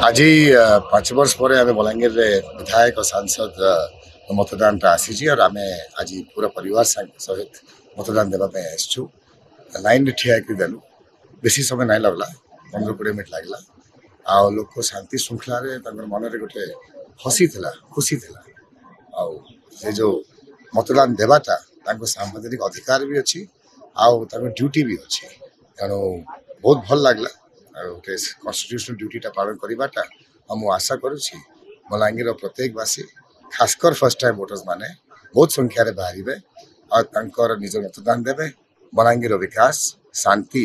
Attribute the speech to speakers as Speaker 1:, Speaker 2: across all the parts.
Speaker 1: आज 5 वर्ष पर आम बलांगीर विधायक और सांसद मतदान आसी और आम आज पूरा परिवार सहित मतदान देवाई आसचु। लाइन में ठिया देलु बेसी समय नहीं लगला 15-20 मिनट लगला। आ लोक शांति श्रृंखला मन में गोटे हसी थिला खुशी थिला। से जो मतदान देवाटा सांविधानिक अधिकार भी अच्छी ड्यूटी भी अच्छी तेणु बहुत भल लगला। गोटे कन्स्टिट्यूशनल ड्यूटीटा पालन करवाटा मुझे आशा करुच्ची बलांगीर प्रत्येकवासी खासकर फर्स्ट टाइम वोटर्स माने बहुत संख्यार बाहर और निज मतदान देवे। बलांगीर विकास शांति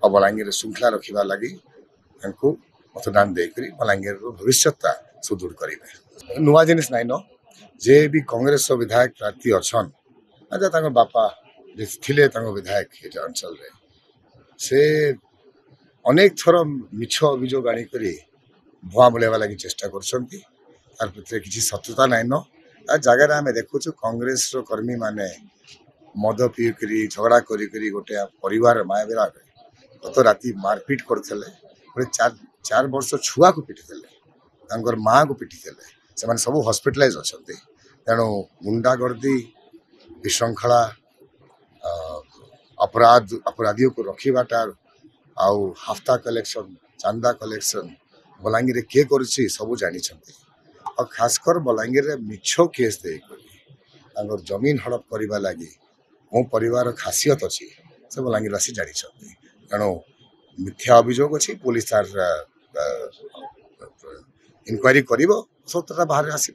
Speaker 1: और बलांगीर श्रृंखला रखा लगी मतदान देकर बलांगीर भविष्यता सुदृढ़ करेंगे। नुआ जिनिस नाइन जे भी कांग्रेस विधायक प्रार्थी अच्छन अच्छा बापा थे विधायक ये अंचल से अनेक थर मिछ अभियोग आणिक भुआ बुलेवा लगी चेष्टा कर किसी सत्यता नाइन जगार आम देखु कांग्रेस कर्मी माने मद पीकरी झगड़ा करी गोटे परिवार मायाबेरा गत राति मारपिट करते गोटे 4 वर्ष छुआ को पिटी माँ को पिटी से सब हॉस्पिटलाइज अच्छा। तेणु गुंडागर्दी विशृंखला अपराधियों को रखा आउ हाफ्ता कलेक्शन चांदा कलेक्शन बलांगीर किए कर सब जानी और खासकर बलांगीर मिछ केस देकर जमीन हड़प करने लगी मो परिवार खासियत अच्छी से बलांगीरवासी जानी। तेणु मिथ्या अभियोग अच्छी पुलिस तार इनक्वारी कर सत्यता बाहर आस।